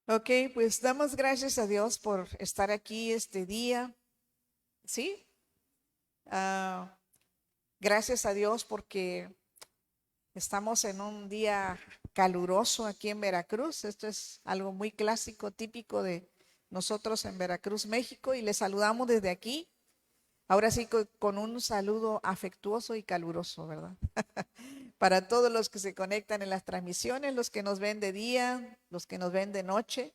Ok, pues damos gracias a Dios por estar aquí este día, ¿sí? Ah, Gracias a Dios porque estamos en un día caluroso aquí en Veracruz. Esto es algo muy clásico, típico de nosotros en Veracruz, México, y les saludamos desde aquí. Ahora sí, con un saludo afectuoso y caluroso, ¿verdad? Para todos los que se conectan en las transmisiones, los que nos ven de día, los que nos ven de noche,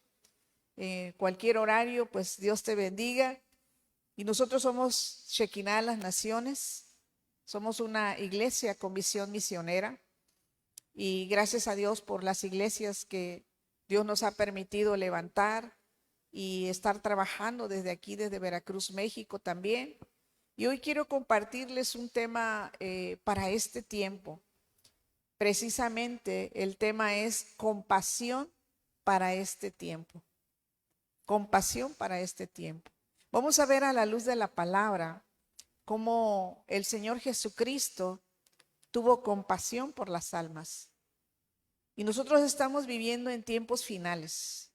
cualquier horario, pues Dios te bendiga. Y nosotros somos Shekinah Las Naciones, somos una iglesia con visión misionera y gracias a Dios por las iglesias que Dios nos ha permitido levantar y estar trabajando desde aquí, desde Veracruz, México también. Y hoy quiero compartirles un tema para este tiempo. Precisamente el tema es compasión para este tiempo. Compasión para este tiempo. Vamos a ver a la luz de la palabra cómo el Señor Jesucristo tuvo compasión por las almas. Y nosotros estamos viviendo en tiempos finales.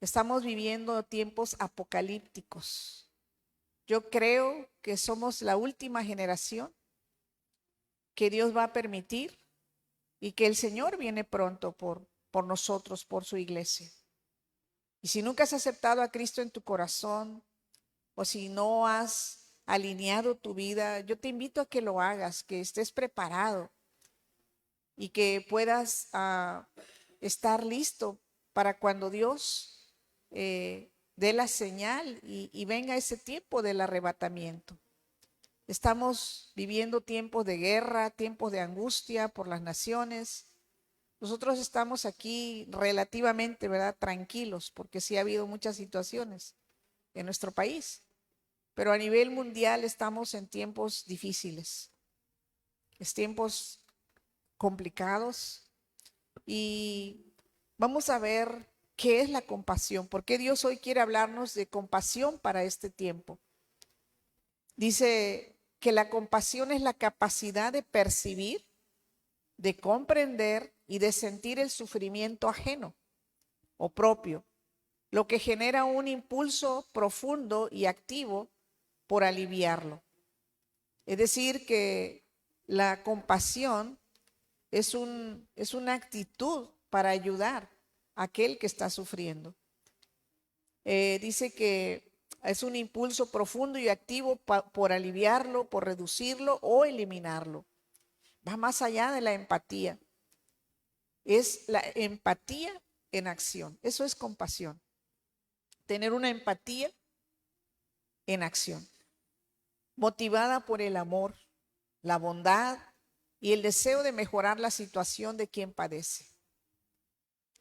Estamos viviendo tiempos apocalípticos. Yo creo que somos la última generación que Dios va a permitir y que el Señor viene pronto por nosotros, por su iglesia. Y si nunca has aceptado a Cristo en tu corazón o si no has alineado tu vida, yo te invito a que lo hagas, que estés preparado y que puedas estar listo para cuando Dios dé la señal y venga ese tiempo del arrebatamiento. Estamos viviendo tiempos de guerra, tiempos de angustia por las naciones. Nosotros estamos aquí relativamente, ¿verdad?, tranquilos, porque sí ha habido muchas situaciones en nuestro país, pero a nivel mundial estamos en tiempos difíciles, es tiempos complicados y vamos a ver qué es la compasión, por qué Dios hoy quiere hablarnos de compasión para este tiempo. Dice que la compasión es la capacidad de percibir, de comprender y de sentir el sufrimiento ajeno o propio, lo que genera un impulso profundo y activo por aliviarlo. Es decir, que la compasión es una actitud para ayudar a aquel que está sufriendo. Dice que es un impulso profundo y activo por aliviarlo, por reducirlo o eliminarlo. Va más allá de la empatía. Es la empatía en acción. Eso es compasión. Tener una empatía en acción, motivada por el amor, la bondad y el deseo de mejorar la situación de quien padece.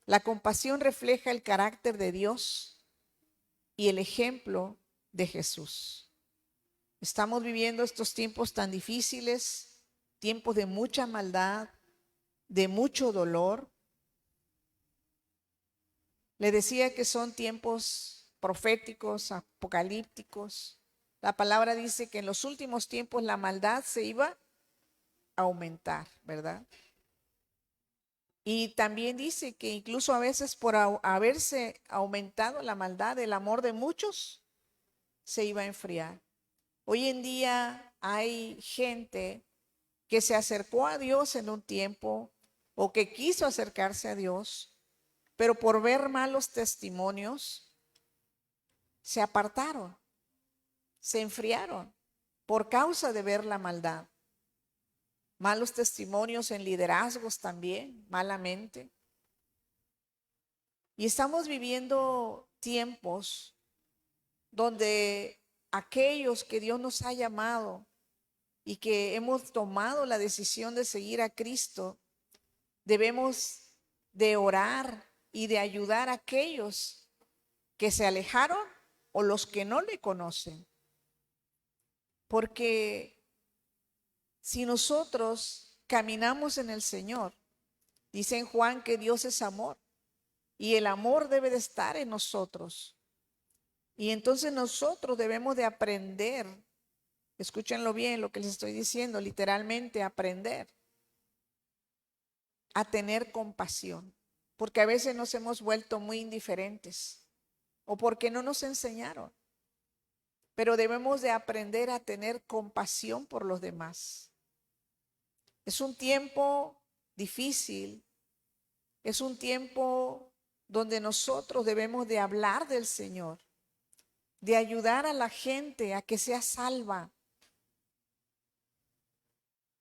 La compasión refleja el carácter de Dios y el ejemplo de Jesús. Estamos viviendo estos tiempos tan difíciles, tiempos de mucha maldad, de mucho dolor. Le decía que son tiempos proféticos, apocalípticos. La palabra dice que en los últimos tiempos la maldad se iba a aumentar, ¿verdad? Y también dice que incluso a veces por haberse aumentado la maldad, el amor de muchos se iba a enfriar. Hoy en día hay gente que se acercó a Dios en un tiempo o que quiso acercarse a Dios, pero por ver malos testimonios se apartaron, se enfriaron por causa de ver la maldad. Malos testimonios en liderazgos también, malamente. Y estamos viviendo tiempos donde aquellos que Dios nos ha llamado y que hemos tomado la decisión de seguir a Cristo, debemos de orar y de ayudar a aquellos que se alejaron o los que no le conocen. Porque si nosotros caminamos en el Señor, dice en Juan que Dios es amor y el amor debe de estar en nosotros. Y entonces nosotros debemos de aprender, escúchenlo bien lo que les estoy diciendo, literalmente aprender a tener compasión. porque a veces nos hemos vuelto muy indiferentes o porque no nos enseñaron. Pero debemos de aprender a tener compasión por los demás. Es un tiempo difícil, es un tiempo donde nosotros debemos de hablar del Señor, de ayudar a la gente a que sea salva.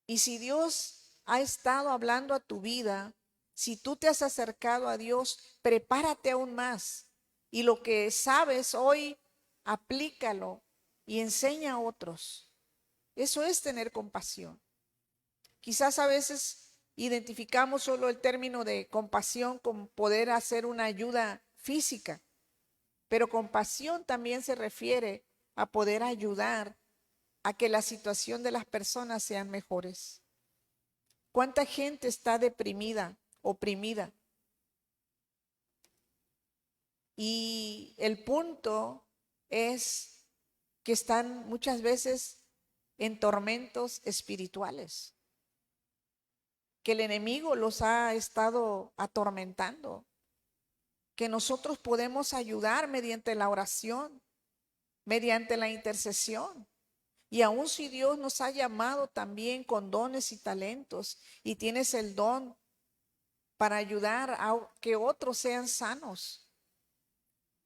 Y si Dios ha estado hablando a tu vida, si tú te has acercado a Dios, prepárate aún más. Y lo que sabes hoy, aplícalo y enseña a otros. Eso es tener compasión. Quizás a veces identificamos solo el término de compasión con poder hacer una ayuda física, pero compasión también se refiere a poder ayudar a que la situación de las personas sean mejores. ¿Cuánta gente está deprimida, oprimida? Y el punto es que están muchas veces en tormentos espirituales, que el enemigo los ha estado atormentando, que nosotros podemos ayudar mediante la oración, mediante la intercesión. Y aun si Dios nos ha llamado también con dones y talentos y tienes el don para ayudar a que otros sean sanos,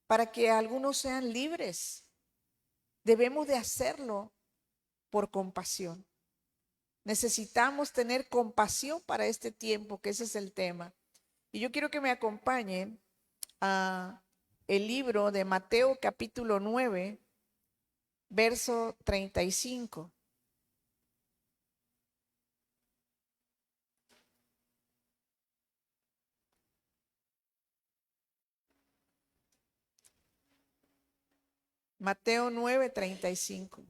para que algunos sean libres, debemos de hacerlo por compasión. Necesitamos tener compasión para este tiempo, que ese es el tema. Y yo quiero que me acompañen a el libro de Mateo capítulo 9, verso 35. Mateo 9:35.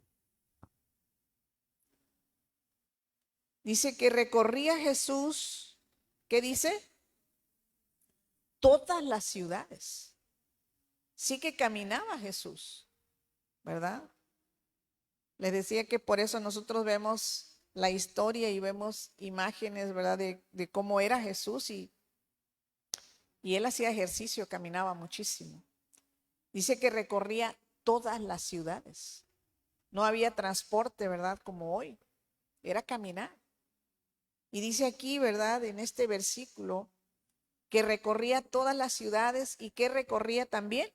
Dice que recorría Jesús, ¿qué dice? Todas las ciudades. Sí que caminaba Jesús, ¿verdad? Les decía que por eso nosotros vemos la historia y vemos imágenes, ¿verdad? De cómo era Jesús y él hacía ejercicio, caminaba muchísimo. Dice que recorría todas las ciudades. No había transporte, ¿verdad? Como hoy. Era caminar. Y dice aquí, ¿verdad? En este versículo, que recorría todas las ciudades y que recorría también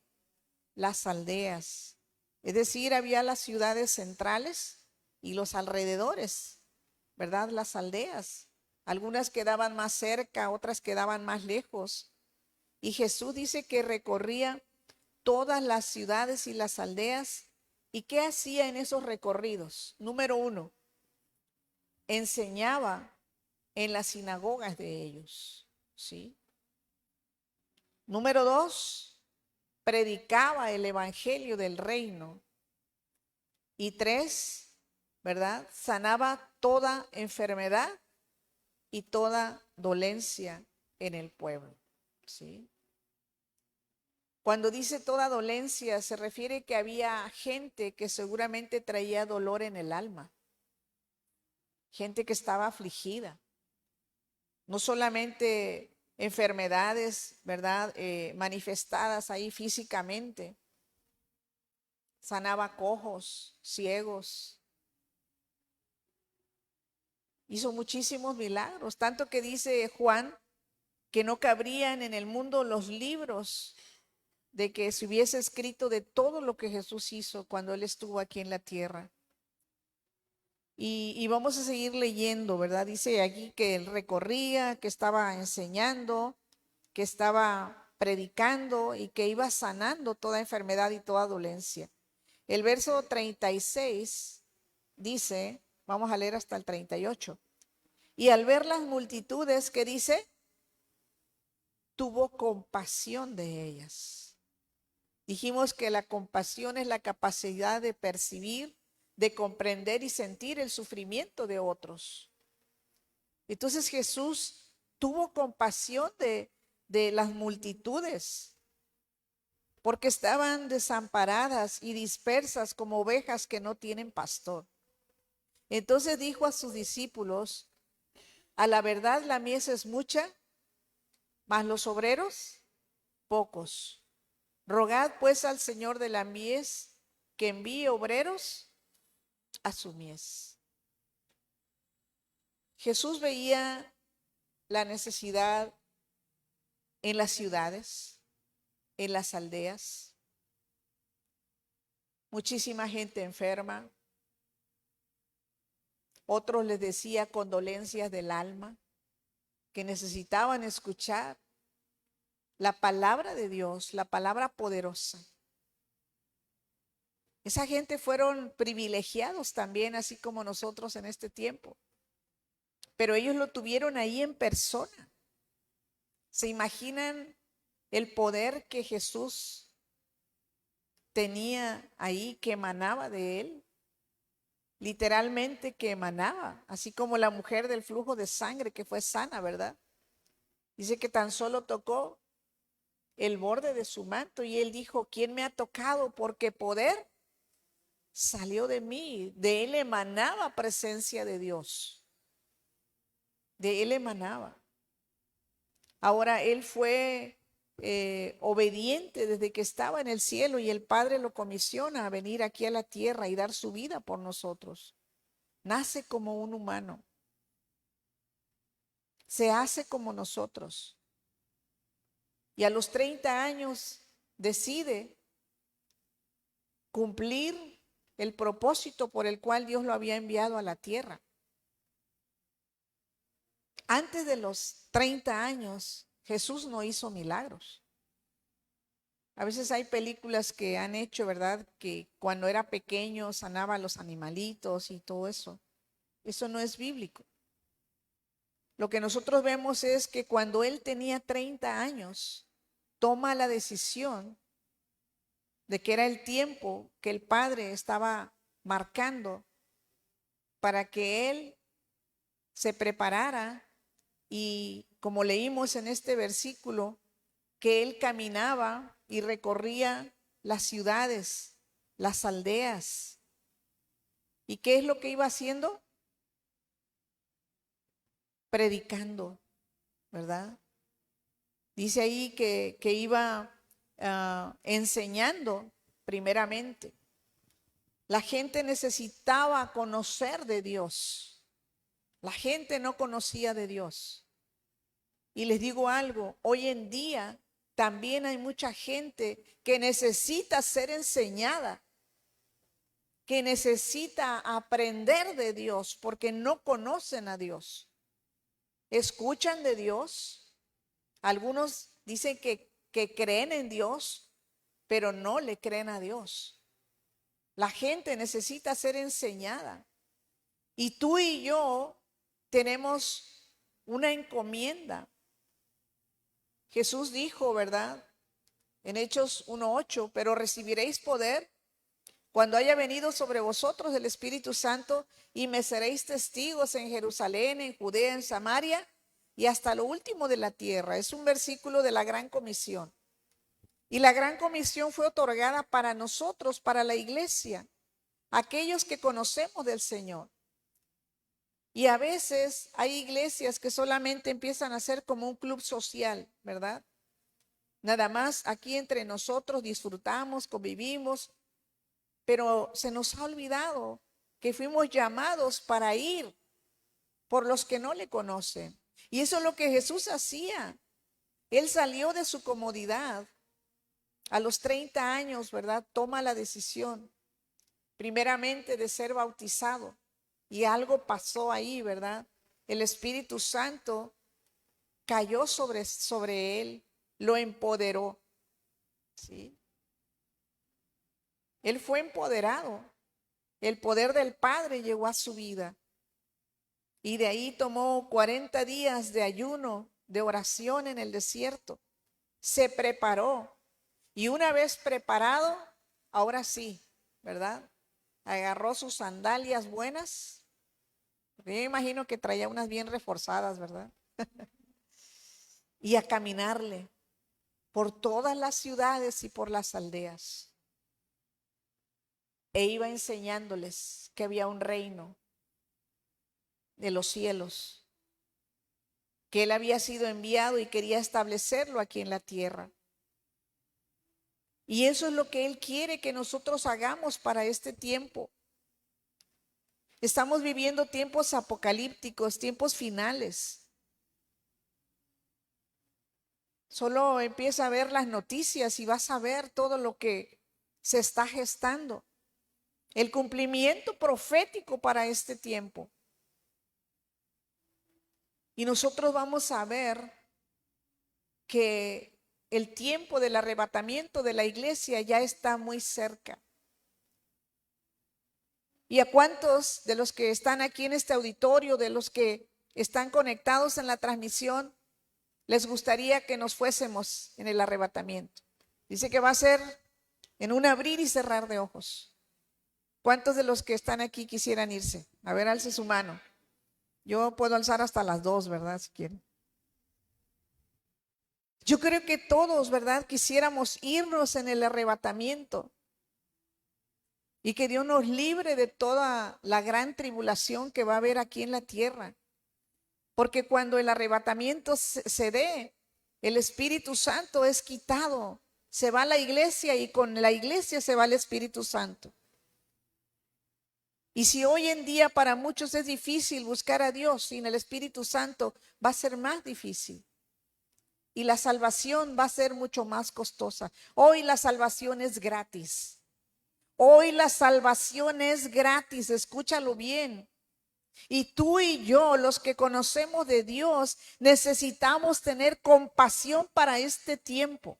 las aldeas. Es decir, había las ciudades centrales y los alrededores, ¿verdad? Las aldeas. Algunas quedaban más cerca, otras quedaban más lejos. Y Jesús dice que recorría todas las ciudades y las aldeas. ¿Y qué hacía en esos recorridos? Número 1, enseñaba en las sinagogas de ellos, ¿sí? Número 2, predicaba el evangelio del reino. Y 3, ¿verdad? Sanaba toda enfermedad y toda dolencia en el pueblo, ¿sí? Cuando dice toda dolencia, se refiere que había gente que seguramente traía dolor en el alma, gente que estaba afligida, no solamente enfermedades, ¿verdad? Manifestadas ahí físicamente, sanaba cojos, ciegos, hizo muchísimos milagros, tanto que dice Juan que no cabrían en el mundo los libros de que se hubiese escrito de todo lo que Jesús hizo cuando Él estuvo aquí en la tierra. Y vamos a seguir leyendo, ¿verdad? Dice aquí que Él recorría, que estaba enseñando, que estaba predicando y que iba sanando toda enfermedad y toda dolencia. El verso 36 dice, vamos a leer hasta el 38. Y al ver las multitudes, ¿qué dice? Tuvo compasión de ellas. Dijimos que la compasión es la capacidad de percibir, de comprender y sentir el sufrimiento de otros. Entonces Jesús tuvo compasión de las multitudes, porque estaban desamparadas y dispersas como ovejas que no tienen pastor. Entonces dijo a sus discípulos, a la verdad la mies es mucha, mas los obreros pocos. Rogad pues al Señor de la mies que envíe obreros a su mies. Jesús veía la necesidad en las ciudades, en las aldeas, muchísima gente enferma. Otros les decía condolencias del alma, que necesitaban escuchar la palabra de Dios, la palabra poderosa. Esa gente fueron privilegiados también, así como nosotros en este tiempo. Pero ellos lo tuvieron ahí en persona. ¿Se imaginan el poder que Jesús tenía ahí, que emanaba de él? Literalmente que emanaba, así como la mujer del flujo de sangre que fue sana, ¿verdad? Dice que tan solo tocó el borde de su manto y él dijo, ¿quién me ha tocado? Porque poder salió de mí, de él emanaba presencia de Dios, de él emanaba. Ahora él fue obediente desde que estaba en el cielo y el Padre lo comisiona a venir aquí a la tierra y dar su vida por nosotros. Nace como un humano, se hace como nosotros y a los 30 años decide cumplir el propósito por el cual Dios lo había enviado a la tierra. Antes de los 30 años, Jesús no hizo milagros. A veces hay películas que han hecho, ¿verdad? Que cuando era pequeño sanaba a los animalitos y todo eso. Eso no es bíblico. Lo que nosotros vemos es que cuando él tenía 30 años, toma la decisión de que era el tiempo que el Padre estaba marcando para que él se preparara y, como leímos en este versículo, que él caminaba y recorría las ciudades, las aldeas. ¿Y qué es lo que iba haciendo? Predicando, ¿verdad? Dice ahí que iba enseñando primeramente. La gente necesitaba conocer de Dios. La gente no conocía de Dios. Y les digo algo, hoy en día también hay mucha gente que necesita ser enseñada, que necesita aprender de Dios porque no conocen a Dios. Escuchan de Dios. Algunos dicen que creen en Dios, pero no le creen a Dios. La gente necesita ser enseñada. Y tú y yo tenemos una encomienda. Jesús dijo, ¿verdad? En Hechos 1:8, pero recibiréis poder cuando haya venido sobre vosotros el Espíritu Santo y me seréis testigos en Jerusalén, en Judea, en Samaria y hasta lo último de la tierra. Es un versículo de la Gran Comisión. Y la Gran Comisión fue otorgada para nosotros, para la iglesia, aquellos que conocemos del Señor. Y a veces hay iglesias que solamente empiezan a ser como un club social, ¿verdad? Nada más aquí entre nosotros disfrutamos, convivimos, pero se nos ha olvidado que fuimos llamados para ir por los que no le conocen. Y eso es lo que Jesús hacía. Él salió de su comodidad. A los 30 años, ¿verdad? Toma la decisión, primeramente de ser bautizado. Y algo pasó ahí, ¿verdad? El Espíritu Santo cayó sobre él, lo empoderó. ¿Sí? Él fue empoderado. El poder del Padre llegó a su vida. Y de ahí tomó 40 días de ayuno, de oración en el desierto. Se preparó. Y una vez preparado, ahora sí, ¿verdad? Agarró sus sandalias buenas. Yo me imagino que traía unas bien reforzadas, ¿verdad? Y a caminarle por todas las ciudades y por las aldeas. E iba enseñándoles que había un reino de los cielos que Él había sido enviado y quería establecerlo aquí en la tierra. Y eso es lo que Él quiere que nosotros hagamos para este tiempo. Estamos viviendo tiempos apocalípticos, tiempos finales. Solo empieza a ver las noticias y vas a ver todo lo que se está gestando. El cumplimiento profético para este tiempo. Y nosotros vamos a ver que el tiempo del arrebatamiento de la iglesia ya está muy cerca. ¿Y a cuántos de los que están aquí en este auditorio, de los que están conectados en la transmisión, les gustaría que nos fuésemos en el arrebatamiento? Dice que va a ser en un abrir y cerrar de ojos. ¿Cuántos de los que están aquí quisieran irse? A ver, alce su mano. Yo puedo alzar hasta las 2, ¿verdad? Si quieren. Yo creo que todos, ¿verdad? Quisiéramos irnos en el arrebatamiento y que Dios nos libre de toda la gran tribulación que va a haber aquí en la tierra. Porque cuando el arrebatamiento se dé, el Espíritu Santo es quitado. Se va a la iglesia y con la iglesia se va el Espíritu Santo. Y si hoy en día para muchos es difícil buscar a Dios sin el Espíritu Santo, va a ser más difícil. Y la salvación va a ser mucho más costosa. Hoy la salvación es gratis. Hoy la salvación es gratis, escúchalo bien. Y tú y yo, los que conocemos de Dios, necesitamos tener compasión para este tiempo.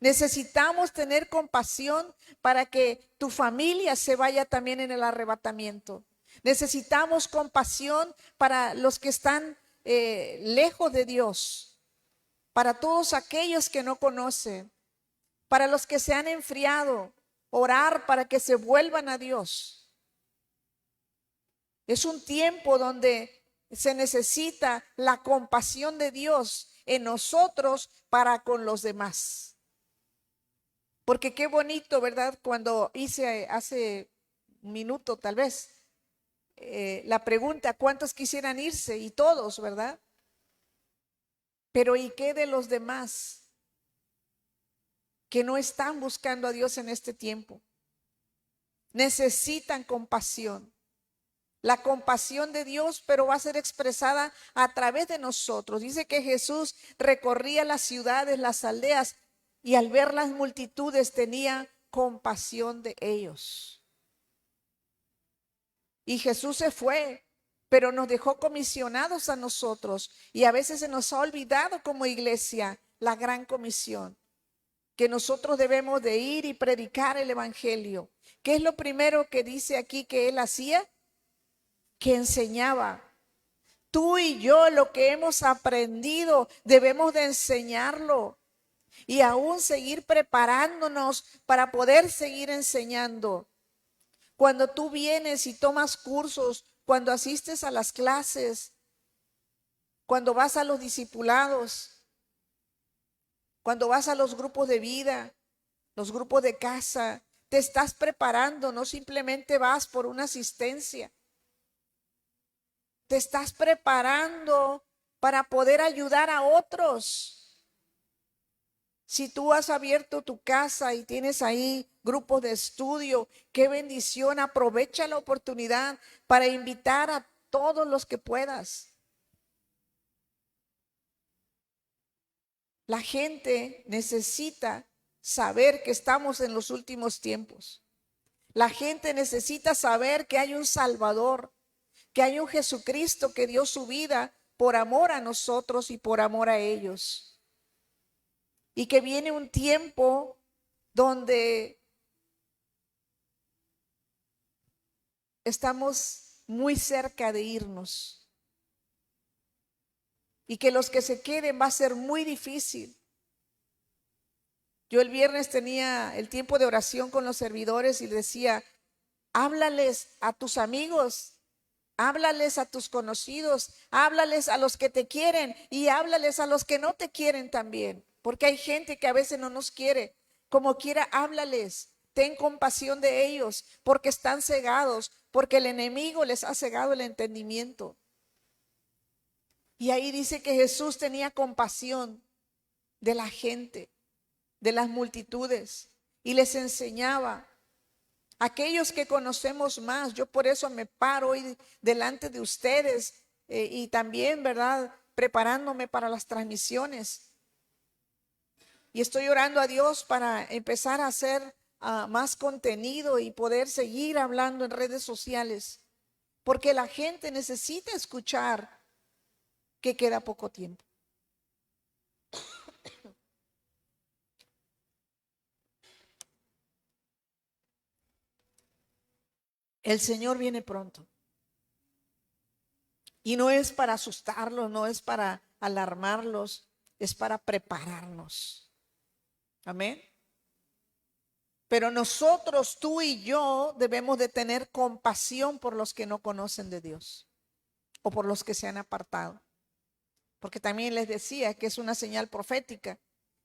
Necesitamos tener compasión para que tu familia se vaya también en el arrebatamiento. Necesitamos compasión para los que están lejos de Dios. Para todos aquellos que no conocen, para los que se han enfriado, orar para que se vuelvan a Dios. Es un tiempo donde se necesita la compasión de Dios en nosotros para con los demás. Porque qué bonito, ¿verdad? Cuando hice hace un minuto tal vez la pregunta, ¿cuántos quisieran irse? Y todos, ¿verdad? Pero ¿y qué de los demás que no están buscando a Dios en este tiempo? Necesitan compasión. La compasión de Dios, pero va a ser expresada a través de nosotros. Dice que Jesús recorría las ciudades, las aldeas, y al ver las multitudes tenía compasión de ellos. Y Jesús se fue, pero nos dejó comisionados a nosotros. Y a veces se nos ha olvidado como iglesia la gran comisión, que nosotros debemos de ir y predicar el evangelio. ¿Qué es lo primero que dice aquí que él hacía? Que enseñaba. Tú y yo lo que hemos aprendido debemos de enseñarlo y aún seguir preparándonos para poder seguir enseñando. Cuando tú vienes y tomas cursos, cuando asistes a las clases, cuando vas a los discipulados, cuando vas a los grupos de vida, los grupos de casa, te estás preparando, no simplemente vas por una asistencia. Te estás preparando para poder ayudar a otros. Si tú has abierto tu casa y tienes ahí grupos de estudio, qué bendición, aprovecha la oportunidad para invitar a todos los que puedas. La gente necesita saber que estamos en los últimos tiempos. La gente necesita saber que hay un Salvador, que hay un Jesucristo que dio su vida por amor a nosotros y por amor a ellos. Y que viene un tiempo donde estamos muy cerca de irnos. Y que los que se queden va a ser muy difícil. Yo el viernes tenía el tiempo de oración con los servidores y decía, háblales a tus amigos, háblales a tus conocidos, háblales a los que te quieren y háblales a los que no te quieren también. Porque hay gente que a veces no nos quiere. Como quiera, háblales. Ten compasión de ellos porque están cegados, porque el enemigo les ha cegado el entendimiento. Y ahí dice que Jesús tenía compasión de la gente, de las multitudes, y les enseñaba. Aquellos que conocemos más, yo por eso me paro hoy delante de ustedes y también, ¿verdad? Preparándome para las transmisiones. Y estoy orando a Dios para empezar a hacer más contenido y poder seguir hablando en redes sociales, porque la gente necesita escuchar que queda poco tiempo. El Señor viene pronto. Y no es para asustarlos, no es para alarmarlos, es para prepararnos. Amén. Pero nosotros, tú y yo, debemos de tener compasión por los que no conocen de Dios o por los que se han apartado. Porque también les decía que es una señal profética,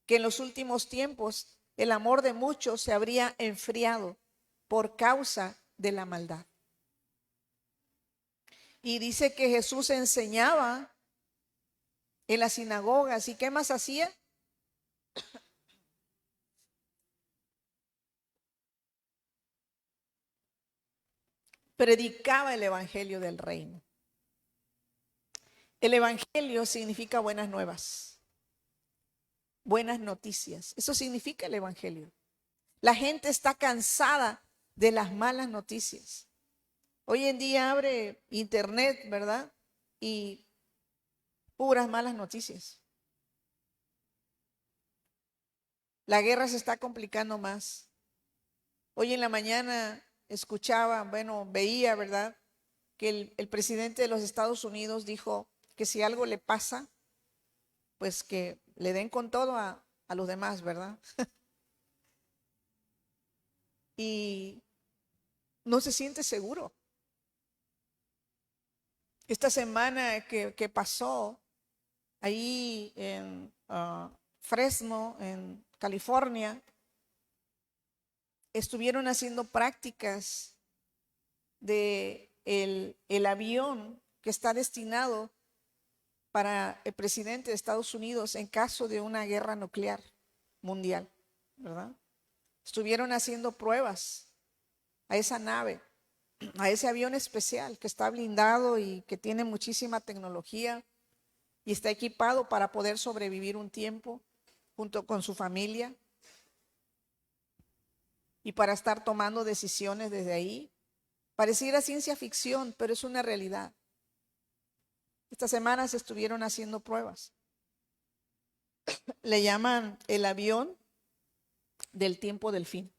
que en los últimos tiempos el amor de muchos se habría enfriado por causa de la maldad. Y dice que Jesús enseñaba en las sinagogas. ¿Y qué más hacía? Predicaba el evangelio del reino. El evangelio significa buenas nuevas, buenas noticias. Eso significa el evangelio. La gente está cansada de las malas noticias. Hoy en día abre internet, ¿verdad? Y puras malas noticias. La guerra se está complicando más. Hoy en la mañana escuchaba, veía, ¿verdad? Que el presidente de los Estados Unidos dijo que si algo le pasa, pues que le den con todo a los demás, ¿verdad? Y no se siente seguro. Esta semana que pasó ahí en Fresno, en California, estuvieron haciendo prácticas de el avión que está destinado para el presidente de Estados Unidos en caso de una guerra nuclear mundial, ¿verdad? Estuvieron haciendo pruebas a esa nave, a ese avión especial que está blindado y que tiene muchísima tecnología y está equipado para poder sobrevivir un tiempo junto con su familia y para estar tomando decisiones desde ahí. Pareciera ciencia ficción, pero es una realidad. Estas semanas estuvieron haciendo pruebas. Le llaman el avión del tiempo del fin.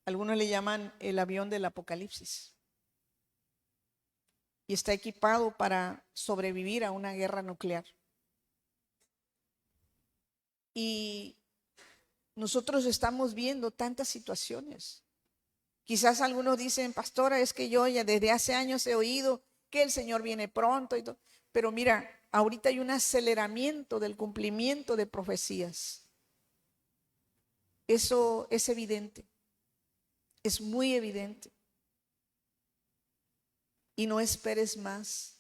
Algunos le llaman el avión del apocalipsis. Y está equipado para sobrevivir a una guerra nuclear. Y nosotros estamos viendo tantas situaciones. Quizás algunos dicen, pastora, es que yo ya desde hace años he oído que el Señor viene pronto y todo. Pero mira, ahorita hay un aceleramiento del cumplimiento de profecías. Eso es evidente. Es muy evidente. Y no esperes más.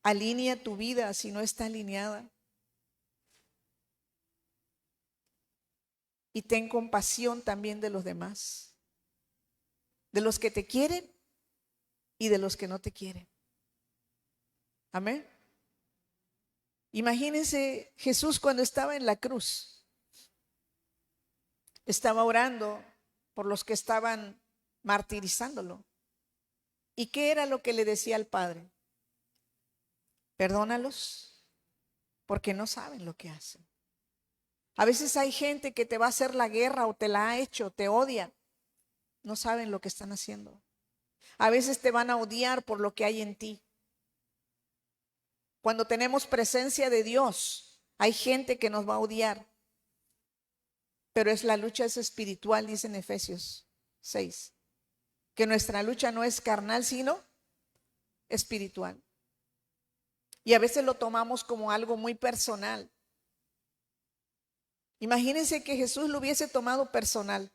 Alinea tu vida si no está alineada. Y ten compasión también de los demás. De los que te quieren y de los que no te quieren. Amén. Imagínense Jesús cuando estaba en la cruz. Estaba orando por los que estaban martirizándolo. ¿Y qué era lo que le decía al Padre? Perdónalos porque no saben lo que hacen. A veces hay gente que te va a hacer la guerra o te la ha hecho, te odia. No saben lo que están haciendo. A veces te van a odiar por lo que hay en ti. Cuando tenemos presencia de Dios, hay gente que nos va a odiar. Pero la lucha es espiritual, dice en Efesios 6. Que nuestra lucha no es carnal, sino espiritual. Y a veces lo tomamos como algo muy personal. Imagínense que Jesús lo hubiese tomado personal.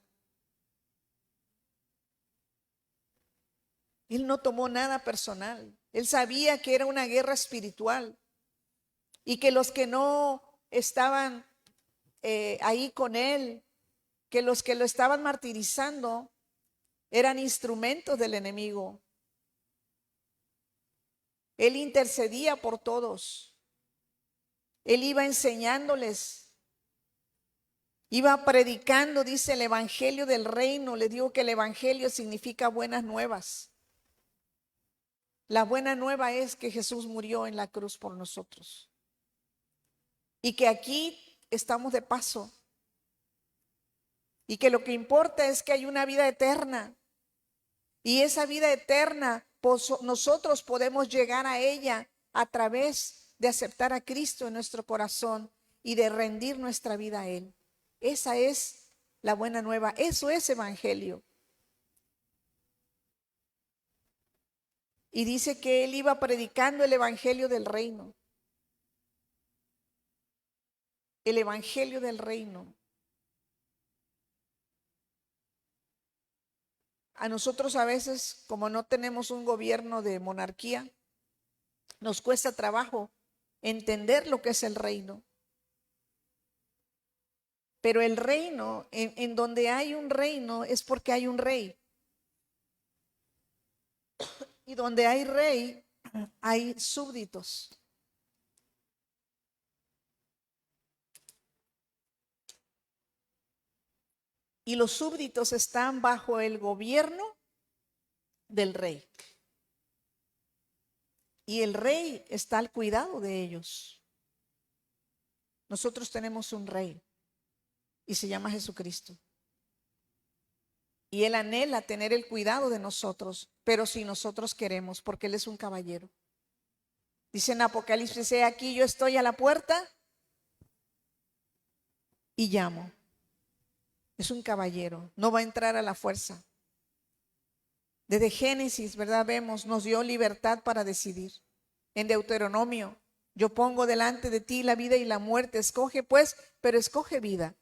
Él no tomó nada personal. Él sabía que era una guerra espiritual y que los que no estaban ahí con él, que los que lo estaban martirizando eran instrumentos del enemigo. Él intercedía por todos. Él iba enseñándoles, iba predicando, dice el evangelio del reino. Le digo que el evangelio significa buenas nuevas. La buena nueva es que Jesús murió en la cruz por nosotros y que aquí estamos de paso y que lo que importa es que hay una vida eterna y esa vida eterna pues, nosotros podemos llegar a ella a través de aceptar a Cristo en nuestro corazón y de rendir nuestra vida a Él. Esa es la buena nueva, eso es evangelio. Y dice que Él iba predicando el evangelio del reino. El evangelio del reino. A nosotros a veces, como no tenemos un gobierno de monarquía, nos cuesta trabajo entender lo que es el reino. Pero el reino, en donde hay un reino, es porque hay un rey. Y donde hay rey, hay súbditos. Y los súbditos están bajo el gobierno del rey. Y el rey está al cuidado de ellos. Nosotros tenemos un rey y se llama Jesucristo. Y Él anhela tener el cuidado de nosotros, pero si nosotros queremos, porque Él es un caballero. Dice en Apocalipsis, he aquí yo estoy a la puerta y llamo. Es un caballero, no va a entrar a la fuerza. Desde Génesis, ¿verdad? Vemos, nos dio libertad para decidir. En Deuteronomio, yo pongo delante de ti la vida y la muerte. Escoge pues, pero escoge vida.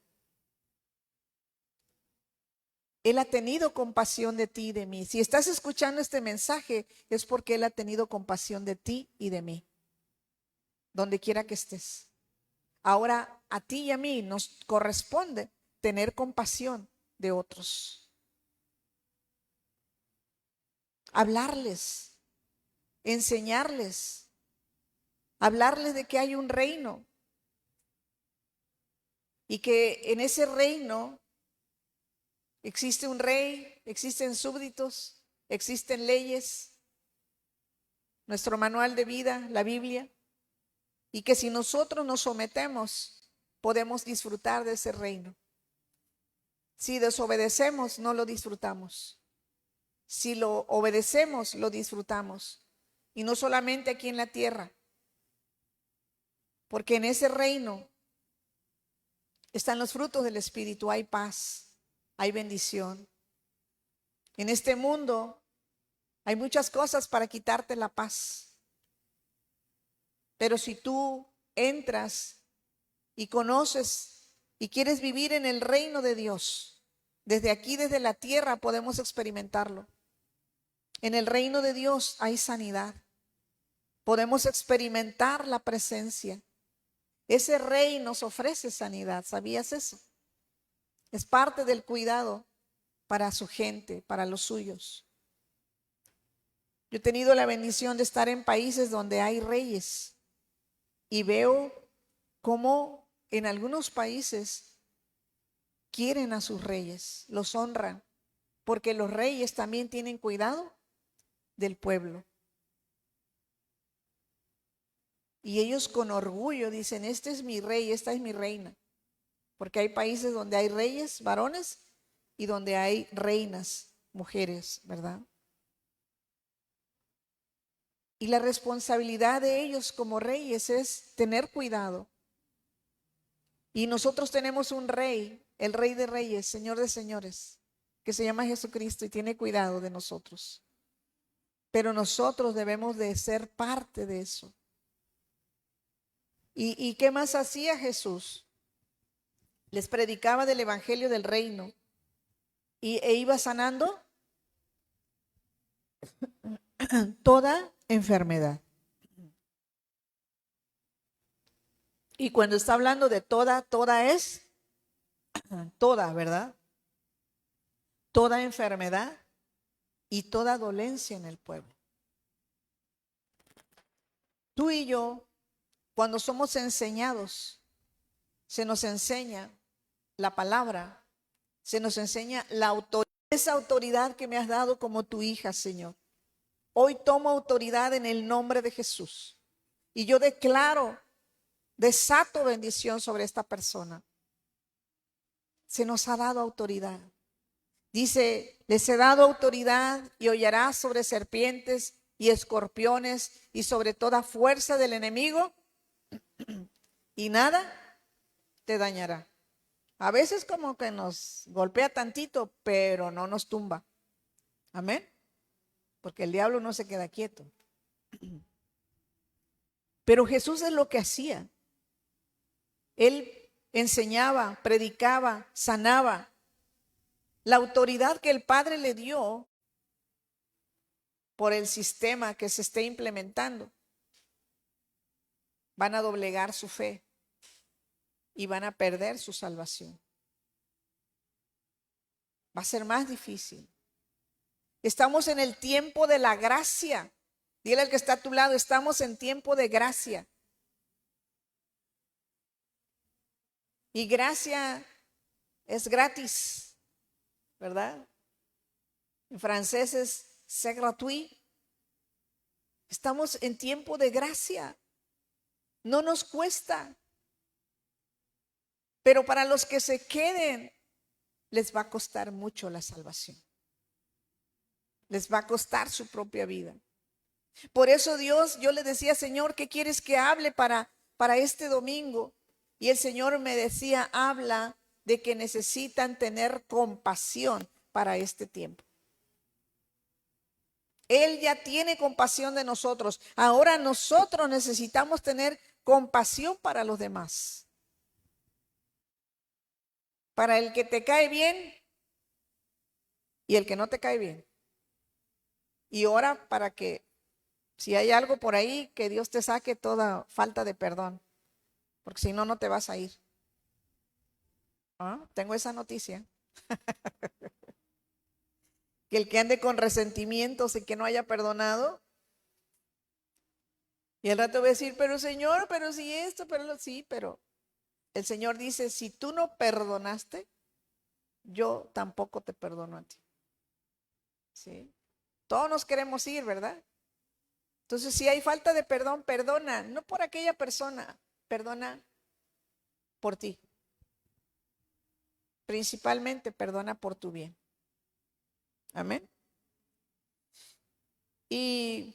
Él ha tenido compasión de ti y de mí. Si estás escuchando este mensaje, es porque Él ha tenido compasión de ti y de mí. Donde quiera que estés. Ahora, a ti y a mí nos corresponde tener compasión de otros. Hablarles, enseñarles, hablarles de que hay un reino y que en ese reino existe un rey, existen súbditos, existen leyes, nuestro manual de vida, la Biblia, y que si nosotros nos sometemos, podemos disfrutar de ese reino. Si desobedecemos, no lo disfrutamos. Si lo obedecemos, lo disfrutamos. Y no solamente aquí en la tierra, porque en ese reino están los frutos del Espíritu, hay paz, hay bendición. En este mundo hay muchas cosas para quitarte la paz. Pero si tú entras y conoces y quieres vivir en el reino de Dios, desde aquí, desde la tierra, podemos experimentarlo. En el reino de Dios hay sanidad. Podemos experimentar la presencia. Ese rey nos ofrece sanidad. ¿Sabías eso? Es parte del cuidado para su gente, para los suyos. Yo he tenido la bendición de estar en países donde hay reyes y veo cómo en algunos países quieren a sus reyes, los honran, porque los reyes también tienen cuidado del pueblo. Y ellos con orgullo dicen, este es mi rey, esta es mi reina. Porque hay países donde hay reyes, varones, y donde hay reinas, mujeres, ¿verdad? Y la responsabilidad de ellos como reyes es tener cuidado. Y nosotros tenemos un rey, el Rey de Reyes, Señor de Señores, que se llama Jesucristo y tiene cuidado de nosotros. Pero nosotros debemos de ser parte de eso. ¿Y qué más hacía Jesús? Les predicaba del evangelio del reino e iba sanando toda enfermedad. Y cuando está hablando de toda, toda es toda, ¿verdad? Toda enfermedad y toda dolencia en el pueblo. Tú y yo, cuando somos enseñados, se nos enseña la palabra, se nos enseña la autoridad, esa autoridad que me has dado como tu hija, Señor. Hoy tomo autoridad en el nombre de Jesús y yo declaro, desato bendición sobre esta persona. Se nos ha dado autoridad. Dice, les he dado autoridad y hollarás sobre serpientes y escorpiones y sobre toda fuerza del enemigo y nada te dañará. A veces como que nos golpea tantito, pero no nos tumba. Amén. Porque el diablo no se queda quieto. Pero Jesús es lo que hacía. Él enseñaba, predicaba, sanaba. La autoridad que el Padre le dio por el sistema que se esté implementando, van a doblegar su fe y van a perder su salvación. Va a ser más difícil. Estamos en el tiempo de la gracia. Dile al que está a tu lado, estamos en tiempo de gracia. Y gracia es gratis, ¿verdad? En francés es c'est gratuit. Estamos en tiempo de gracia. No nos cuesta. Pero para los que se queden, les va a costar mucho la salvación. Les va a costar su propia vida. Por eso Dios, yo le decía, Señor, ¿qué quieres que hable para este domingo? Y el Señor me decía, habla de que necesitan tener compasión para este tiempo. Él ya tiene compasión de nosotros. Ahora nosotros necesitamos tener compasión para los demás. Para el que te cae bien y el que no te cae bien. Y ora para que si hay algo por ahí, que Dios te saque toda falta de perdón. Porque si no, no te vas a ir. ¿Ah? Tengo esa noticia. Que el que ande con resentimientos y que no haya perdonado. Y al rato va a decir, pero Señor, pero si esto, pero sí, pero el Señor dice, si tú no perdonaste, yo tampoco te perdono a ti. ¿Sí? Todos nos queremos ir, ¿verdad? Entonces, si hay falta de perdón, perdona, no por aquella persona, perdona por ti. Principalmente perdona por tu bien. Amén. Y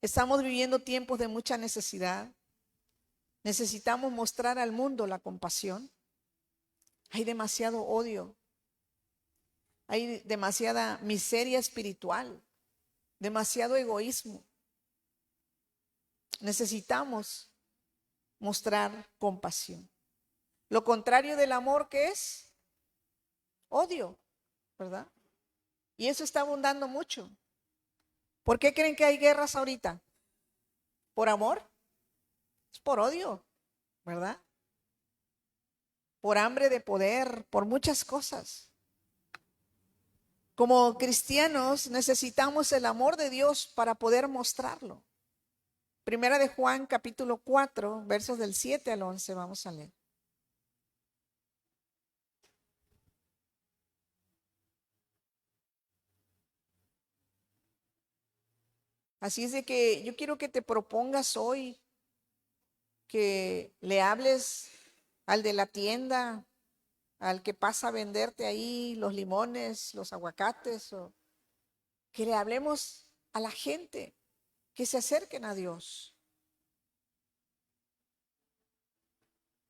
estamos viviendo tiempos de mucha necesidad. Necesitamos mostrar al mundo la compasión. Hay demasiado odio. Hay demasiada miseria espiritual. Demasiado egoísmo. Necesitamos mostrar compasión. Lo contrario del amor, ¿qué es? Odio, ¿verdad? Y eso está abundando mucho. ¿Por qué creen que hay guerras ahorita? ¿Por amor? Es por odio, ¿verdad? Por hambre de poder, por muchas cosas. Como cristianos necesitamos el amor de Dios para poder mostrarlo. Primera de Juan, capítulo 4, versos del 7 al 11, vamos a leer. Así es de que yo quiero que te propongas hoy que le hables al de la tienda, al que pasa a venderte ahí los limones, los aguacates, o que le hablemos a la gente, que se acerquen a Dios.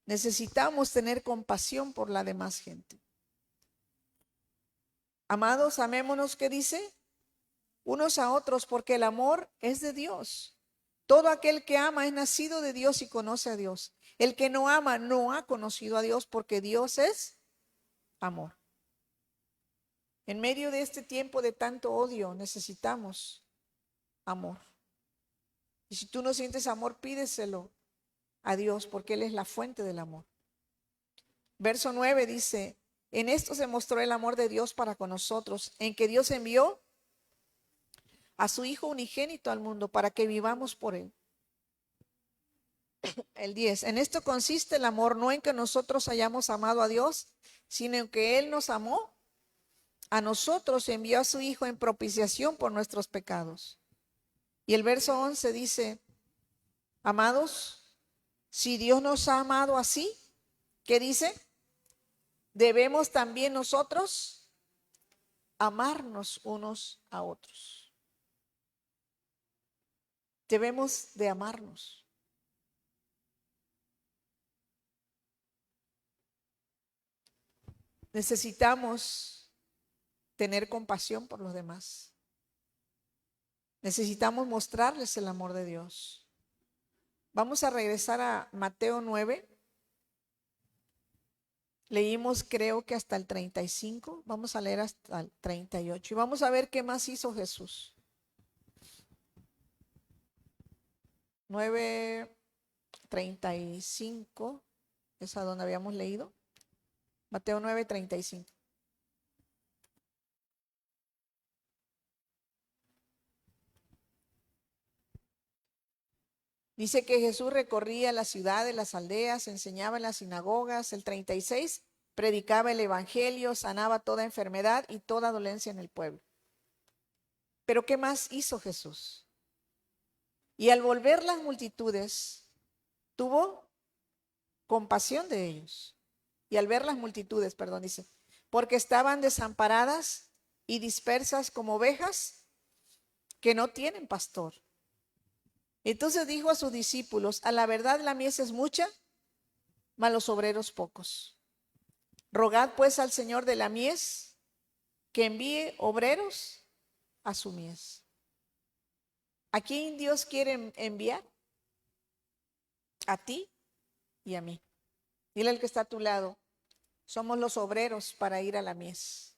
Necesitamos tener compasión por la demás gente. Amados, amémonos, ¿qué dice? Unos a otros, porque el amor es de Dios. Todo aquel que ama es nacido de Dios y conoce a Dios. El que no ama no ha conocido a Dios, porque Dios es amor. En medio de este tiempo de tanto odio necesitamos amor. Y si tú no sientes amor, pídeselo a Dios, porque Él es la fuente del amor. Verso 9 dice, en esto se mostró el amor de Dios para con nosotros, en que Dios envió a su Hijo unigénito al mundo para que vivamos por Él. El 10, en esto consiste el amor, no en que nosotros hayamos amado a Dios, sino en que Él nos amó a nosotros, envió a su Hijo en propiciación por nuestros pecados. Y el verso 11 dice, amados, si Dios nos ha amado así, ¿qué dice? Debemos también nosotros amarnos unos a otros. Debemos de amarnos. Necesitamos tener compasión por los demás. Necesitamos mostrarles el amor de Dios. Vamos a regresar a Mateo 9. Leímos creo que hasta el 35. Vamos a leer hasta el 38. Y vamos a ver qué más hizo Jesús. 9:35. Es a donde habíamos leído. Mateo 9:35. Dice que Jesús recorría las ciudades, las aldeas, enseñaba en las sinagogas. El 36, predicaba el evangelio, sanaba toda enfermedad y toda dolencia en el pueblo. Pero ¿qué más hizo Jesús? Y al volver las multitudes, tuvo compasión de ellos. Y al ver las multitudes, perdón, dice, porque estaban desamparadas y dispersas como ovejas que no tienen pastor. Entonces dijo a sus discípulos, a la verdad la mies es mucha, mas los obreros pocos. Rogad pues al Señor de la mies que envíe obreros a su mies. ¿A quién Dios quiere enviar? A ti y a mí. Dile al que está a tu lado, somos los obreros para ir a la mies.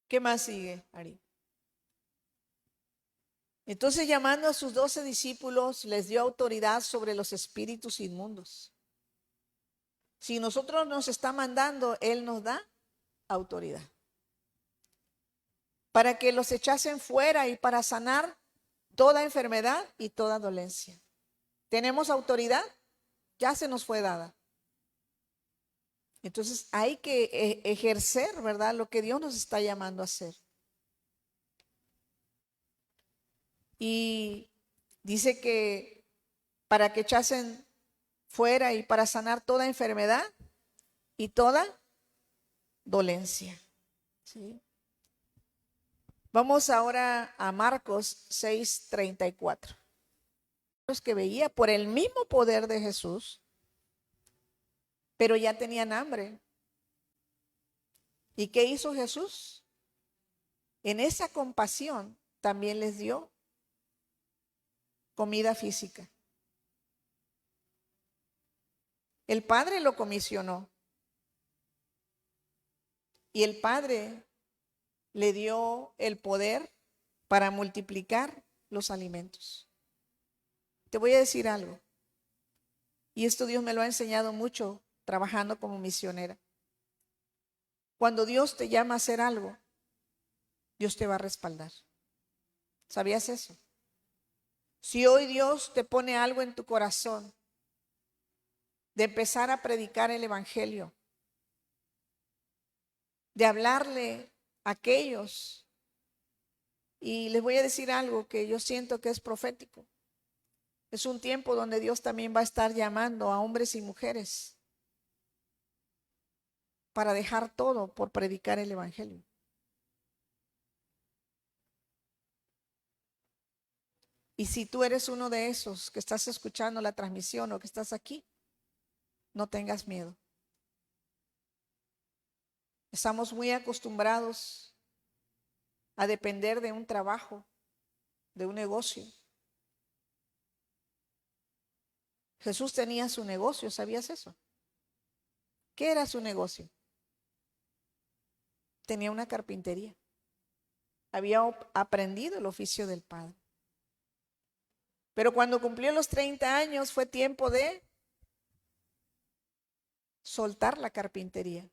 ¿Qué más sigue, Ari? Entonces, llamando a sus 12 discípulos, les dio autoridad sobre los espíritus inmundos. Si nosotros nos está mandando, Él nos da autoridad. Para que los echasen fuera y para sanar toda enfermedad y toda dolencia. ¿Tenemos autoridad? Ya se nos fue dada. Entonces hay que ejercer, ¿verdad? Lo que Dios nos está llamando a hacer. Y dice que para que echasen fuera y para sanar toda enfermedad y toda dolencia. ¿Sí? Vamos ahora a Marcos 6:34. Los que veía por el mismo poder de Jesús, pero ya tenían hambre. ¿Y qué hizo Jesús? En esa compasión también les dio comida física. El Padre lo comisionó y el Padre le dio el poder para multiplicar los alimentos. Te voy a decir algo, y esto Dios me lo ha enseñado mucho trabajando como misionera. Cuando Dios te llama a hacer algo, Dios te va a respaldar. ¿Sabías eso? Si hoy Dios te pone algo en tu corazón de empezar a predicar el evangelio, de hablarle a aquellos, y les voy a decir algo que yo siento que es profético. Es un tiempo donde Dios también va a estar llamando a hombres y mujeres para dejar todo por predicar el evangelio. Y si tú eres uno de esos que estás escuchando la transmisión o que estás aquí, no tengas miedo. Estamos muy acostumbrados a depender de un trabajo, de un negocio. Jesús tenía su negocio, ¿sabías eso? ¿Qué era su negocio? Tenía una carpintería. Había aprendido el oficio del padre. Pero cuando cumplió los 30 años fue tiempo de soltar la carpintería.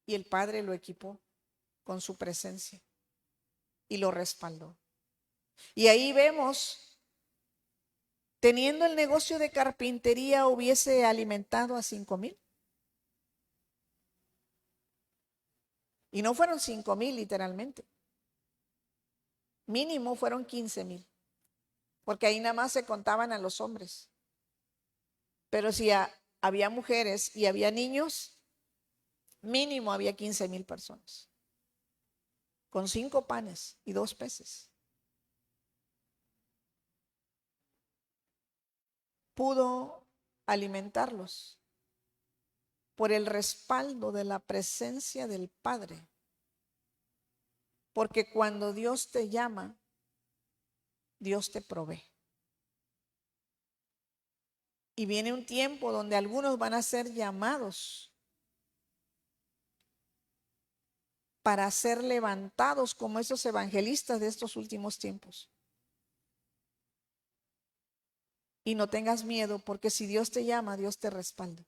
Y el padre lo equipó con su presencia y lo respaldó. Y ahí vemos, teniendo el negocio de carpintería, hubiese alimentado a 5,000. Y no fueron 5,000 literalmente. Mínimo fueron 15,000. Porque ahí nada más se contaban a los hombres. Pero si había mujeres y había niños, mínimo había 15,000 personas. Con 5 panes y 2 peces. Pudo alimentarlos por el respaldo de la presencia del Padre. Porque cuando Dios te llama, Dios te provee. Y viene un tiempo donde algunos van a ser llamados para ser levantados como esos evangelistas de estos últimos tiempos. Y no tengas miedo, porque si Dios te llama, Dios te respalda.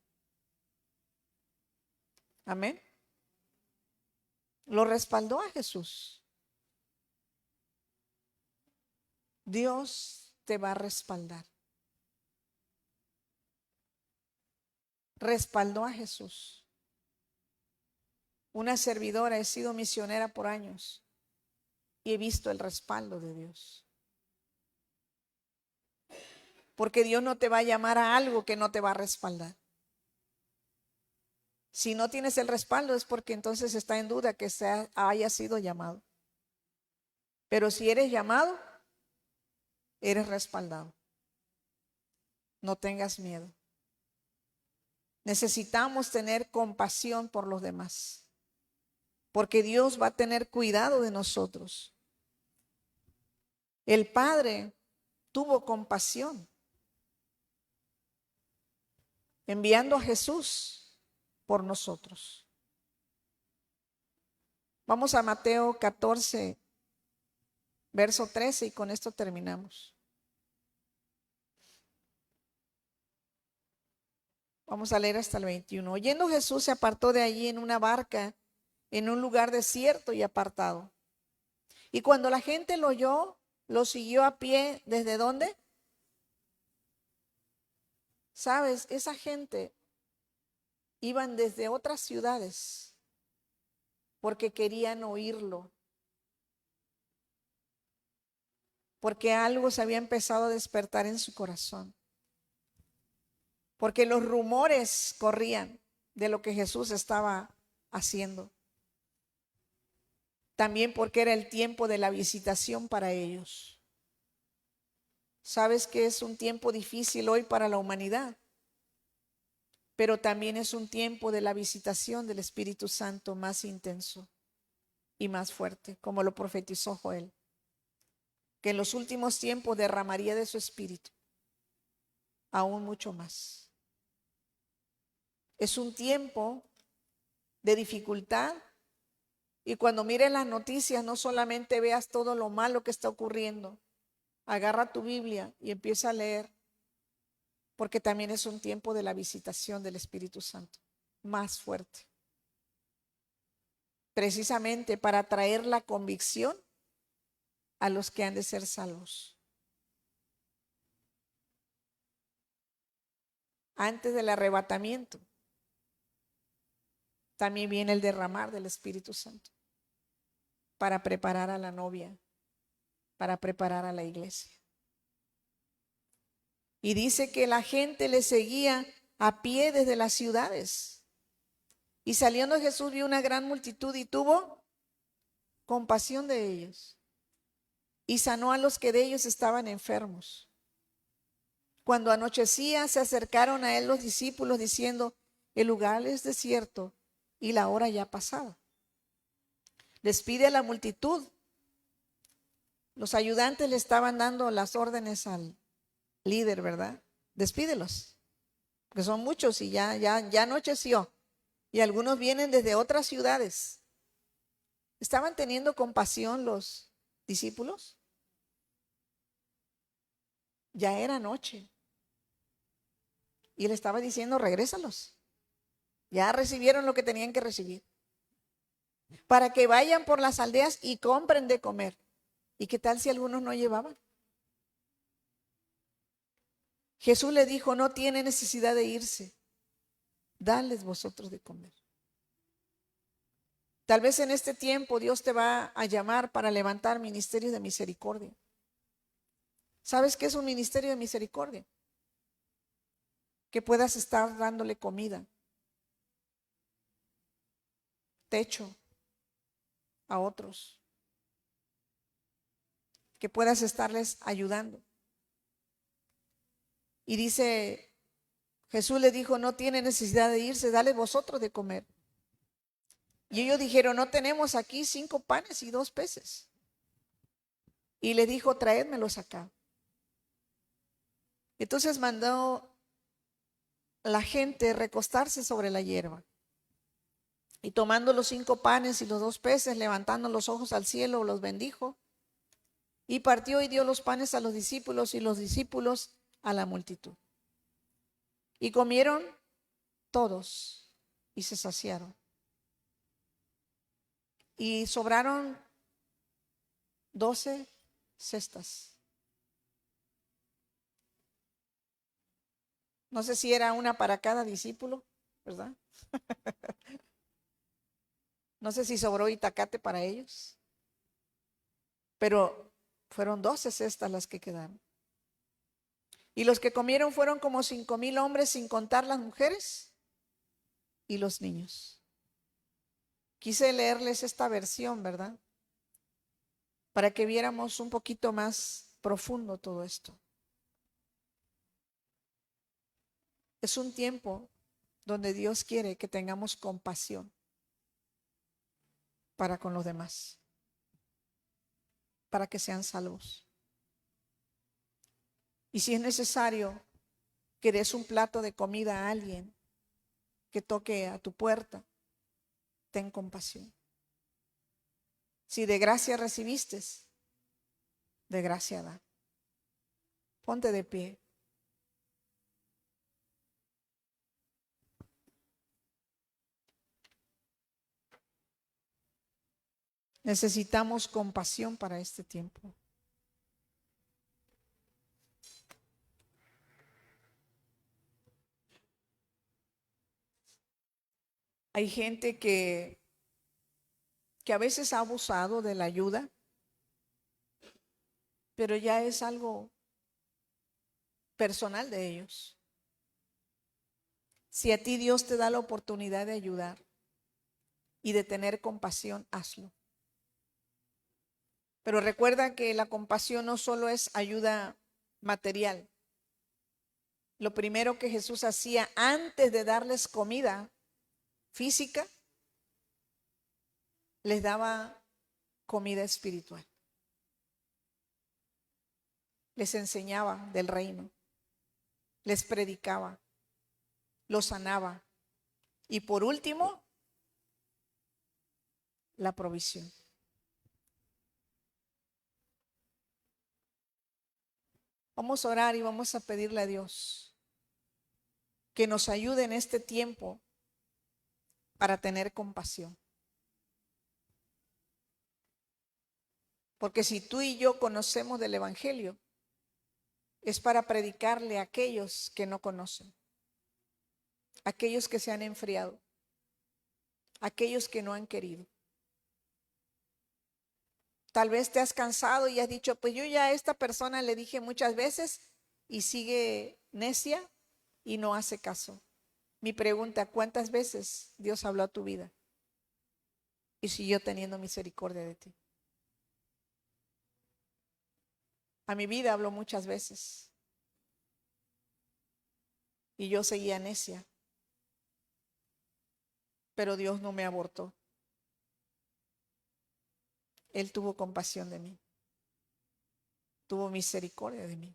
Amén. Lo respaldó a Jesús. Dios te va a respaldar. Respaldó a Jesús. Una servidora, he sido misionera por años y he visto el respaldo de Dios. Porque Dios no te va a llamar a algo que no te va a respaldar. Si no tienes el respaldo es porque entonces está en duda que haya sido llamado. Pero si eres llamado, eres respaldado. No tengas miedo. Necesitamos tener compasión por los demás, porque Dios va a tener cuidado de nosotros. El Padre tuvo compasión, enviando a Jesús por nosotros. Vamos a Mateo 14, verso 13, y con esto terminamos. Vamos a leer hasta el 21. Oyendo Jesús, se apartó de allí en una barca, en un lugar desierto y apartado. Y cuando la gente lo oyó, lo siguió a pie. ¿Desde dónde? Sabes, esa gente iban desde otras ciudades porque querían oírlo. Porque algo se había empezado a despertar en su corazón. Porque los rumores corrían de lo que Jesús estaba haciendo. También porque era el tiempo de la visitación para ellos. Sabes que es un tiempo difícil hoy para la humanidad, pero también es un tiempo de la visitación del Espíritu Santo más intenso y más fuerte, como lo profetizó Joel, que en los últimos tiempos derramaría de su Espíritu aún mucho más. Es un tiempo de dificultad, y cuando mires las noticias no solamente veas todo lo malo que está ocurriendo. Agarra tu Biblia y empieza a leer, porque también es un tiempo de la visitación del Espíritu Santo más fuerte, precisamente para traer la convicción a los que han de ser salvos. Antes del arrebatamiento también viene el derramar del Espíritu Santo para preparar a la novia, para preparar a la iglesia. Y dice que la gente le seguía a pie desde las ciudades. Y saliendo Jesús vio una gran multitud y tuvo compasión de ellos. Y sanó a los que de ellos estaban enfermos. Cuando anochecía, se acercaron a él los discípulos diciendo: el lugar es desierto y la hora ya ha pasado. Les pide a la multitud. Los ayudantes le estaban dando las órdenes al líder, ¿verdad? Despídelos, porque son muchos y ya anocheció. Y algunos vienen desde otras ciudades. ¿Estaban teniendo compasión los discípulos? Ya era noche. Y él estaba diciendo, regrésalos. Ya recibieron lo que tenían que recibir. Para que vayan por las aldeas y compren de comer. ¿Y qué tal si algunos no llevaban? Jesús le dijo, no tiene necesidad de irse. Dales vosotros de comer. Tal vez en este tiempo Dios te va a llamar para levantar ministerios de misericordia. ¿Sabes qué es un ministerio de misericordia? Que puedas estar dándole comida, techo a otros, que puedas estarles ayudando. Y dice, Jesús le dijo, no tiene necesidad de irse, dale vosotros de comer. Y ellos dijeron, no tenemos aquí 5 panes y 2 peces. Y le dijo, traédmelos acá. Entonces mandó la gente recostarse sobre la hierba. Y tomando los 5 panes y los 2 peces, levantando los ojos al cielo, los bendijo. Y partió y dio los panes a los discípulos y los discípulos a la multitud. Y comieron todos y se saciaron. Y sobraron 12 cestas. No sé si era una para cada discípulo, ¿verdad? No sé si sobró itacate para ellos, pero fueron 12 cestas las que quedaron. Y los que comieron fueron como 5,000 hombres, sin contar las mujeres y los niños. Quise leerles esta versión, ¿verdad? Para que viéramos un poquito más profundo todo esto. Es un tiempo donde Dios quiere que tengamos compasión para con los demás, para que sean salvos. Y si es necesario que des un plato de comida a alguien que toque a tu puerta, ten compasión. Si de gracia recibiste, de gracia da. Ponte de pie. Necesitamos compasión para este tiempo. Hay gente que a veces ha abusado de la ayuda, pero ya es algo personal de ellos. Si a ti Dios te da la oportunidad de ayudar y de tener compasión, hazlo. Pero recuerda que la compasión no solo es ayuda material. Lo primero que Jesús hacía antes de darles comida física, les daba comida espiritual. Les enseñaba del reino, les predicaba, los sanaba. Y por último, la provisión. Vamos a orar y vamos a pedirle a Dios que nos ayude en este tiempo para tener compasión. Porque si tú y yo conocemos del Evangelio, es para predicarle a aquellos que no conocen, aquellos que se han enfriado, aquellos que no han querido. Tal vez te has cansado y has dicho, pues yo ya a esta persona le dije muchas veces y sigue necia y no hace caso. Mi pregunta, ¿cuántas veces Dios habló a tu vida y siguió teniendo misericordia de ti? A mi vida habló muchas veces y yo seguía necia, pero Dios no me abortó. Él tuvo compasión de mí, tuvo misericordia de mí.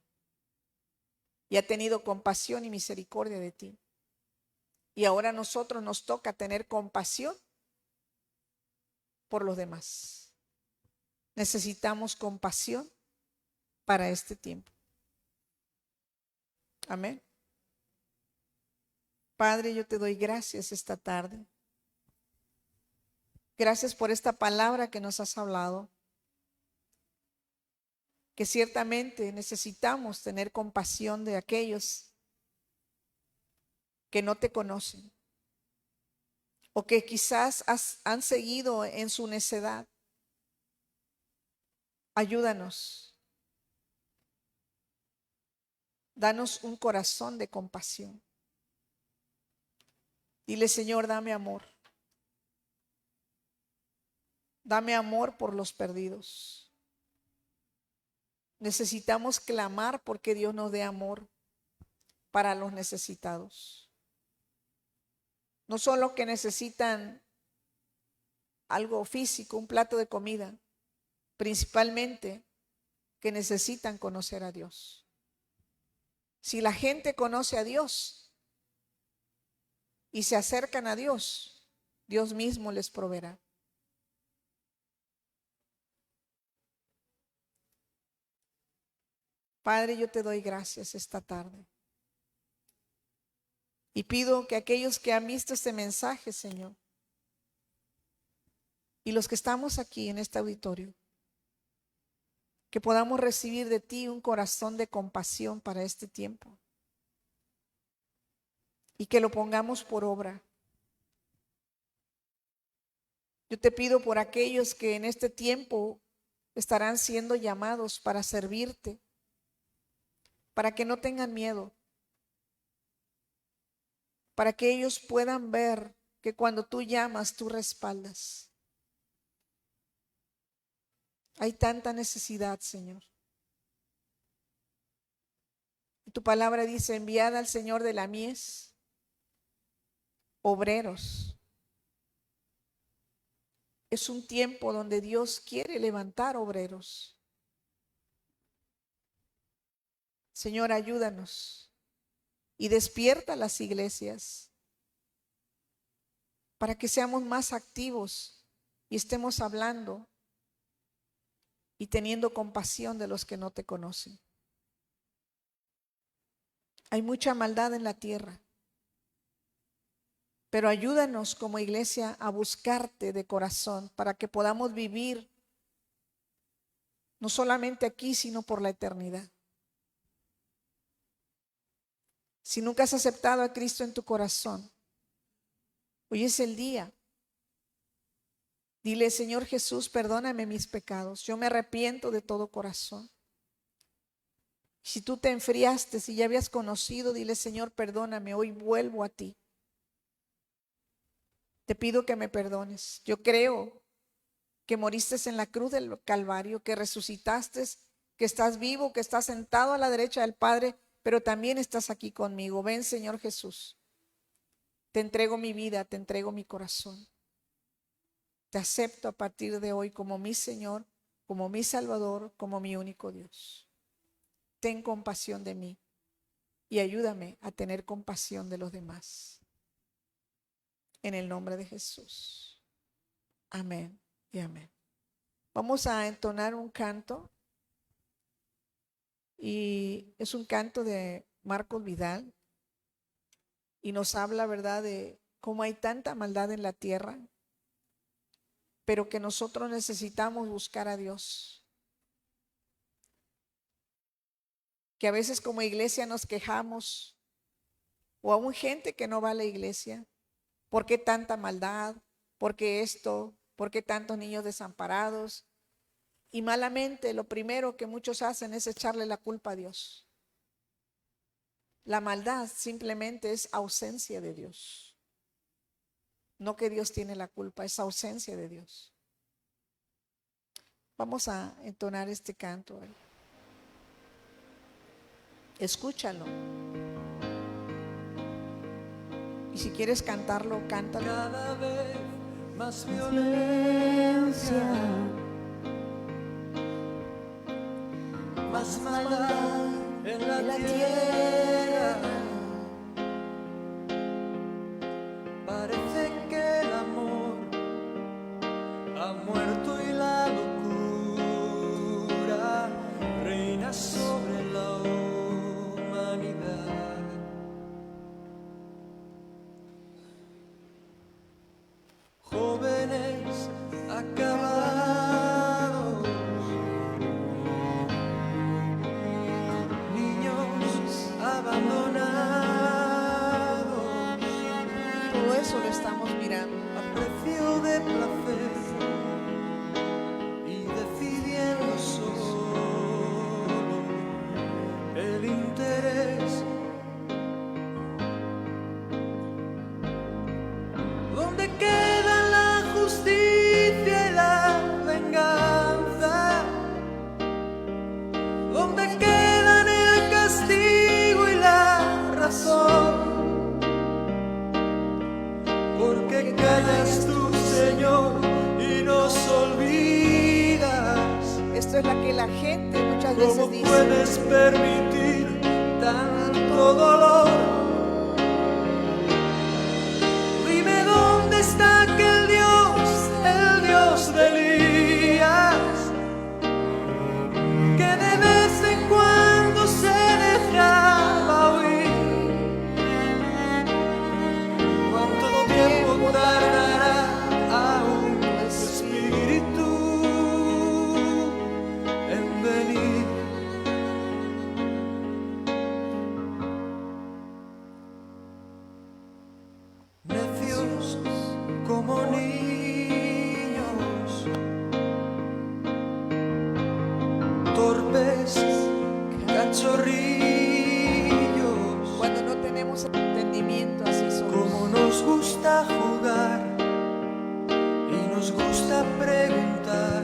y ha tenido compasión y misericordia de ti. Y ahora a nosotros nos toca tener compasión por los demás. Necesitamos compasión para este tiempo. Amén. Padre, yo te doy gracias esta tarde. Gracias por esta palabra que nos has hablado, que ciertamente necesitamos tener compasión de aquellos que no te conocen o que quizás han seguido en su necedad. Ayúdanos. Danos un corazón de compasión. Dile, Señor, dame amor. Dame amor por los perdidos. Necesitamos clamar porque Dios nos dé amor para los necesitados. No solo que necesitan algo físico, un plato de comida, principalmente que necesitan conocer a Dios. Si la gente conoce a Dios y se acercan a Dios, Dios mismo les proveerá. Padre, yo te doy gracias esta tarde. Y pido que aquellos que han visto este mensaje, Señor, y los que estamos aquí en este auditorio, que podamos recibir de ti un corazón de compasión para este tiempo. Y que lo pongamos por obra. Yo te pido por aquellos que en este tiempo estarán siendo llamados para servirte, para que no tengan miedo, para que ellos puedan ver que cuando tú llamas, tú respaldas. Hay tanta necesidad, Señor. Y tu palabra dice, enviad al Señor de la mies obreros. Es un tiempo donde Dios quiere levantar obreros. Señor, ayúdanos y despierta las iglesias para que seamos más activos y estemos hablando y teniendo compasión de los que no te conocen. Hay mucha maldad en la tierra, pero ayúdanos como iglesia a buscarte de corazón para que podamos vivir no solamente aquí, sino por la eternidad. Si nunca has aceptado a Cristo en tu corazón, hoy es el día. Dile, Señor Jesús, perdóname mis pecados. Yo me arrepiento de todo corazón. Si tú te enfriaste, si ya habías conocido, dile, Señor, perdóname, hoy vuelvo a ti. Te pido que me perdones. Yo creo que moriste en la cruz del Calvario, que resucitaste, que estás vivo, que estás sentado a la derecha del Padre, pero también estás aquí conmigo. Ven, Señor Jesús. Te entrego mi vida, te entrego mi corazón. Te acepto a partir de hoy como mi Señor, como mi Salvador, como mi único Dios. Ten compasión de mí y ayúdame a tener compasión de los demás. En el nombre de Jesús. Amén y amén. Vamos a entonar un canto y es un canto de Marcos Vidal y nos habla, ¿verdad?, de cómo hay tanta maldad en la tierra, pero que nosotros necesitamos buscar a Dios. Que a veces como iglesia nos quejamos, o aún gente que no va a la iglesia, ¿por qué tanta maldad? ¿Por qué esto? ¿Por qué tantos niños desamparados? Y malamente lo primero que muchos hacen es echarle la culpa a Dios. La maldad simplemente es ausencia de Dios. No que Dios tiene la culpa, es ausencia de Dios. Vamos a entonar este canto. Escúchalo. Y si quieres cantarlo, cántalo. Cada vez más violencia, más maldad en la la tierra. Parece que el amor ha muerto y la locura reina sobre la humanidad. Jóvenes acabados, niños abandonados, Todo eso lo estamos mirando. a precio de placer y decidiendo solo el interés. ¿Dónde queda la justicia y la venganza? ¿Dónde quedan el castigo y la razón? ¿Por qué callas tú, Señor, y nos olvidas? Esto es la que la gente muchas veces ¿Cómo dice. puedes permitir tanto dolor? Dime dónde está aquel Dios, el Dios de Elías, que de vez en cuando se dejaba oír. ¿Cuánto tiempo tardará aún tu espíritu en venir? Necios como niños, torpes cachorrillos. Cuando no tenemos entendimiento, así somos. Como nos gusta jugar y nos gusta preguntar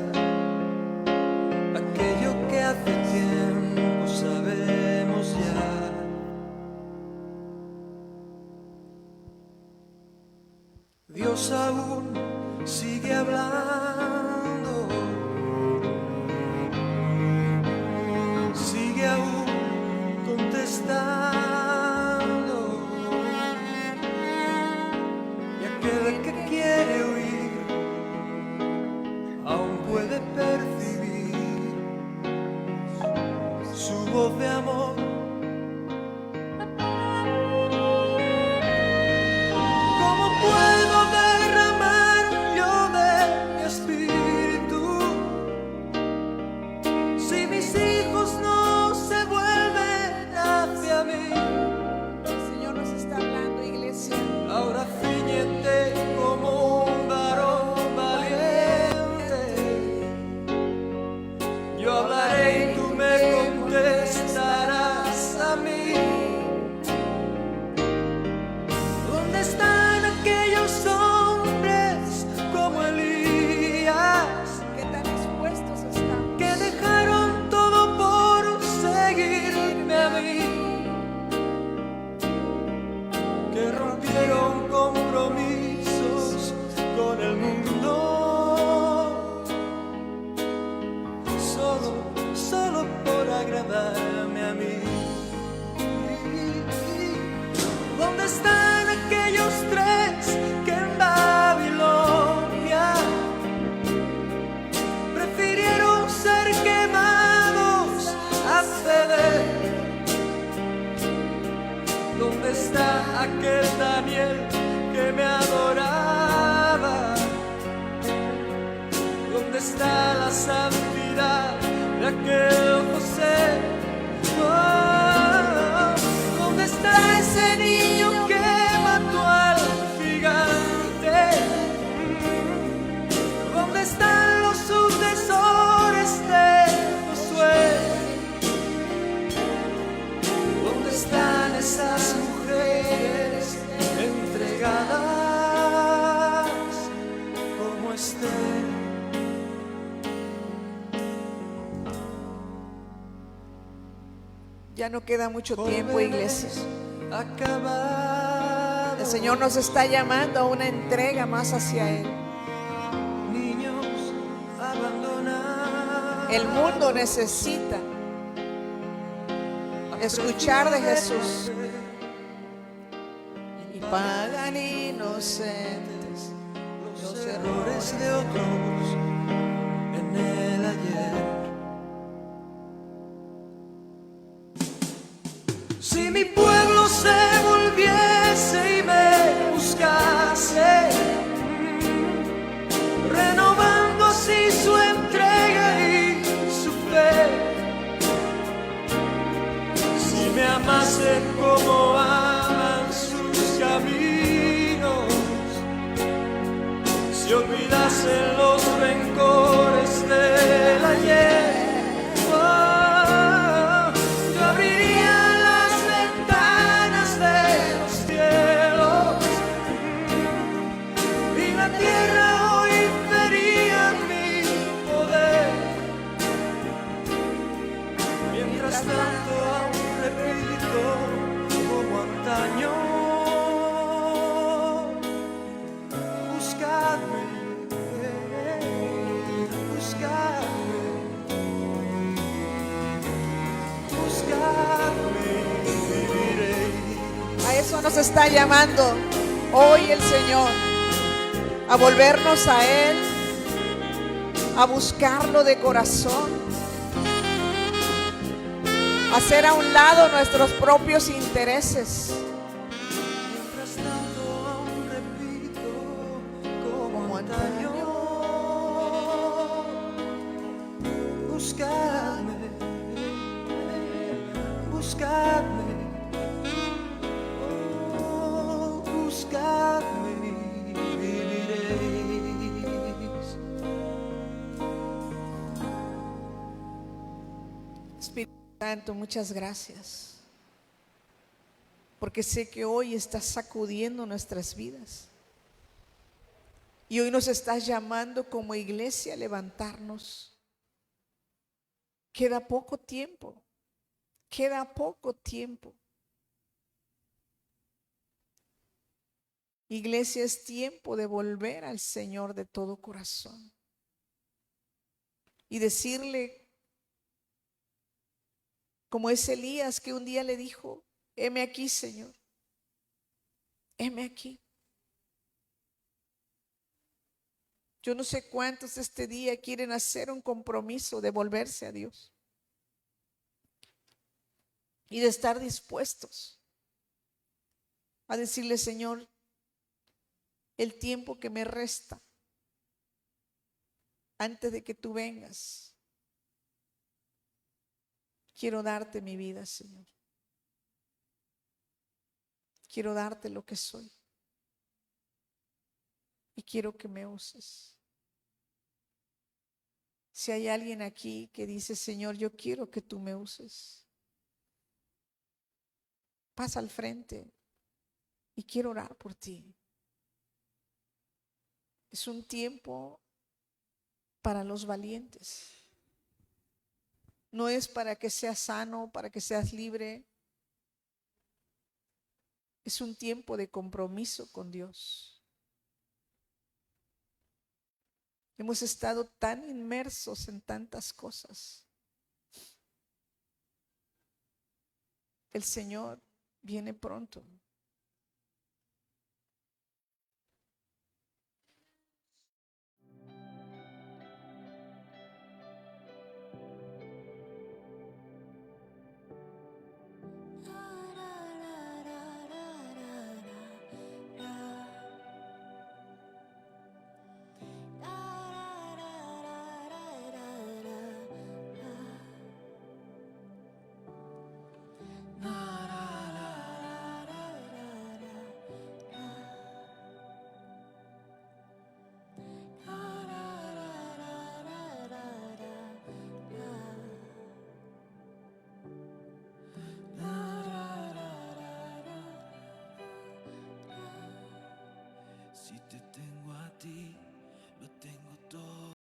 aquello que hace tiempo sabemos ya. Dios aún sigue hablando, sigue aún contestando, y aquel que quiere oír aún puede percibir su voz de amor. ¿Cómo puedo derramar yo de mi espíritu si mis hijos no se vuelven hacia mí? El Señor nos está hablando, iglesia. Ahora ciñete como un varón valiente. Yo hablaré y tú me contestarás a mí. ¿Dónde están aquellos hombres como Elías ¿Qué tan expuestos estamos? que dejaron todo por seguirme a mí? Que rompieron compromisos con el mundo solo por agradarme a mí. ¿Dónde están aquellos tres que en Babilonia prefirieron ser quemados a ceder? ¿Dónde está aquel Daniel que me adoraba? ¿Dónde está la santidad de aquel José? Oh, ¿dónde está ese niño que mató al gigante? ¿Dónde están los sucesores de Josué? ¿Dónde están esas mujeres entregadas como Esther? Ya no queda mucho tiempo, iglesia. Acabado. El Señor nos está llamando a una entrega más hacia Él. Niños abandonados. El mundo necesita escuchar de Jesús. Y pagan inocentes los errores de otros en el ayer. Si mi pueblo se volviese y me buscase, renovando así su entrega y su fe, si me amasen como aman sus caminos, si olvidasen los rencores del ayer, yo abriría las ventanas de los cielos y la tierra hoy vería mi poder. Mientras tanto aún repito como antaño: buscadme, buscadme, buscadme y viviréis. A eso nos está llamando hoy el Señor, a volvernos a Él, a buscarlo de corazón, a hacer a un lado nuestros propios intereses. Mientras tanto aún repito como antaño: buscadme, buscadme, oh, buscadme y viviréis. Espíritu Santo, muchas gracias, porque sé que hoy estás sacudiendo nuestras vidas y hoy nos estás llamando como iglesia a levantarnos. Queda poco tiempo, queda poco tiempo. Iglesia, es tiempo de volver al Señor de todo corazón y decirle, como es Elías, que un día le dijo: heme aquí, Señor, heme aquí. Yo no sé cuántos este día quieren hacer un compromiso de volverse a Dios y de estar dispuestos a decirle: Señor, el tiempo que me resta antes de que tú vengas, quiero darte mi vida, Señor. Quiero darte lo que soy y quiero que me uses. Si hay alguien aquí que dice: Señor, yo quiero que tú me uses, pasa al frente y quiero orar por ti. Es un tiempo para los valientes. No es para que seas sano, para que seas libre. Es un tiempo de compromiso con Dios. Hemos estado tan inmersos en tantas cosas. El Señor viene pronto.